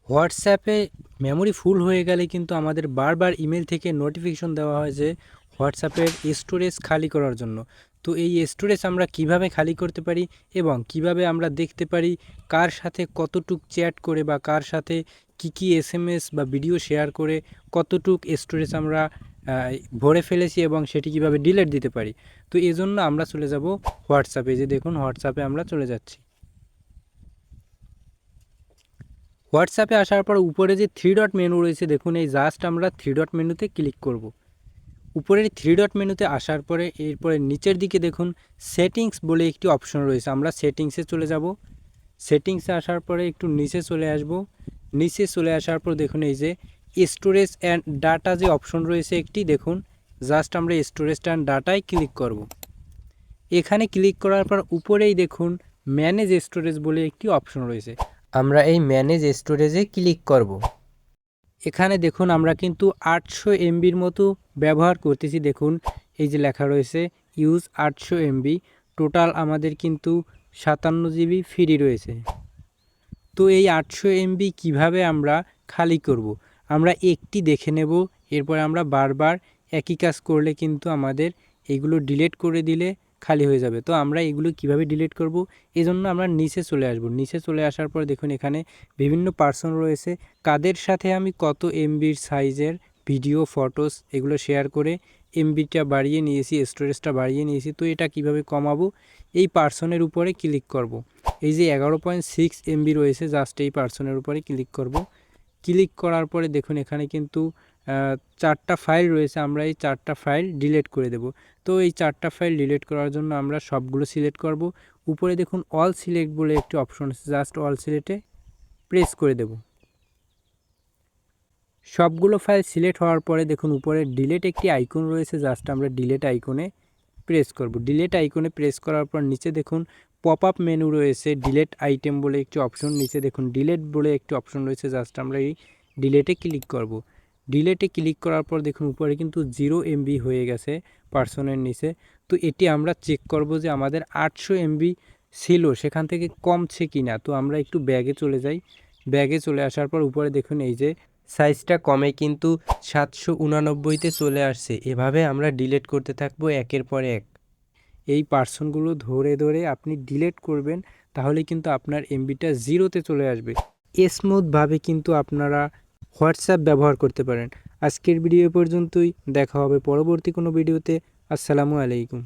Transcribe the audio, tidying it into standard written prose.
হোয়াটসঅ্যাপে মেমোরি ফুল হয়ে গেলে কিন্তু আমাদের বারবার ইমেল থেকে নোটিফিকেশন দেওয়া হয় যে হোয়াটসঅ্যাপের স্টোরেজ খালি করার জন্য। তো এই স্টোরেজ আমরা কিভাবে খালি করতে পারি এবং কিভাবে আমরা দেখতে পারি কার সাথে কতটুক চ্যাট করে বা কার সাথে কি এসএমএস বা ভিডিও শেয়ার করে কতটুক স্টোরেজ আমরা ভরে ফেলেছি এবং সেটি কিভাবে ডিলিট দিতে পারি। তো এজন্য আমরা চলে যাব হোয়াটসঅ্যাপে। যে দেখুন হোয়াটসঅ্যাপে আমরা চলে যাচ্ছি। হোয়াটসঅ্যাপে আসার পর উপরে যে থ্রি ডট মেনু রয়েছে দেখুন, এই জাস্ট আমরা থ্রি ডট মেনুতে ক্লিক করব। উপরের থ্রি ডট মেনুতে আসার পরে এরপরে নিচের দিকে দেখুন সেটিংস বলে একটি অপশন রয়েছে, আমরা সেটিংসে চলে যাব। সেটিংসে আসার পরে একটু নিচে চলে আসব। নিচে চলে আসার পর দেখুন এই যে স্টোরেজ অ্যান্ড ডাটা যে অপশন রয়েছে একটি, দেখুন জাস্ট আমরা স্টোরেজ অ্যান্ড ডাটায় ক্লিক করব। এখানে ক্লিক করার পর উপরেই দেখুন ম্যানেজ স্টোরেজ বলে একটি অপশন রয়েছে, আমরা এই ম্যানেজ স্টোরেজে ক্লিক করব। এখানে দেখুন আমরা কিন্তু 800 এমবির মতো ব্যবহার করতেছি। দেখুন এই যে লেখা রয়েছে ইউজ 800 এমবি, টোটাল আমাদের কিন্তু 57 জিবি ফ্রি রয়েছে। তো এই 800 এমবি কীভাবে আমরা খালি করব আমরা একটি দেখে নেব। এরপর আমরা বারবার একই কাজ করলে কিন্তু আমাদের এগুলো ডিলিট করে দিলে খালি হয়ে যাবে। তো আমরা এগুলো কিভাবে ডিলিট করব, এজন্য আমরা নিচে চলে আসব। নিচে চলে আসার পর দেখুন এখানে বিভিন্ন পার্সন রয়েছে, কাদের সাথে আমি কত এমবির সাইজের ভিডিও ফটোস এগুলো শেয়ার করে এমবিটা বাড়িয়ে নিয়েছি, স্টোরেজটা বাড়িয়ে নিয়েছি। তো এটা কিভাবে কমাবো, এই পার্সনের উপরে ক্লিক করব। এই যে 11.6 এমবি রয়েছে, জাস্ট এই পার্সনের উপরে ক্লিক করব। ক্লিক করার পরে দেখুন এখানে কিন্তু 4টা ফাইল রয়েছে, আমরা এই 4টা ফাইল ডিলিট করে দেব। তো এই 4টা ফাইল ডিলিট করার জন্য আমরা সবগুলো সিলেক্ট করব। উপরে দেখুন অল সিলেক্ট বলে একটি অপশন আছে, জাস্ট অল সিলেক্টে প্রেস করে দেব। সবগুলো ফাইল সিলেক্ট হওয়ার পরে দেখুন উপরে ডিলিট একটি আইকন রয়েছে, জাস্ট আমরা ডিলিট আইকনে প্রেস করব। ডিলিট আইকনে প্রেস করার পর নিচে দেখুন পপ আপ মেনু রয়েছে, ডিলিট আইটেম বলে একটি অপশন, নিচে দেখুন ডিলিট বলে একটি অপশন রয়েছে, জাস্ট আমরা এই ডিলিটে ক্লিক করব। ডিলিটে ক্লিক করার পর দেখুন উপরে কিন্তু 0 এমবি হয়ে গেছে পার্সনের নিচে। তো এটি আমরা চেক করব যে আমাদের 800 এমবি ছিল সেখান থেকে কমছে কি না। তো আমরা একটু ব্যাগে চলে যাই। ব্যাগে চলে আসার পর উপরে দেখুন এই যে সাইজটা কমে কিন্তু 789তে চলে আসছে। এভাবে আমরা ডিলিট করতে থাকবো একের পর এক। এই পার্সনগুলো ধরে ধরে আপনি ডিলিট করবেন, তাহলে কিন্তু আপনার এমবিটা 0তে চলে আসবে। স্মুথভাবে কিন্তু আপনারা হোয়াটসঅ্যাপ ব্যবহার করতে পারেন। আজকের ভিডিও পর্যন্তই, দেখা হবে পরবর্তী কোনো ভিডিওতে। আসসালামু আলাইকুম।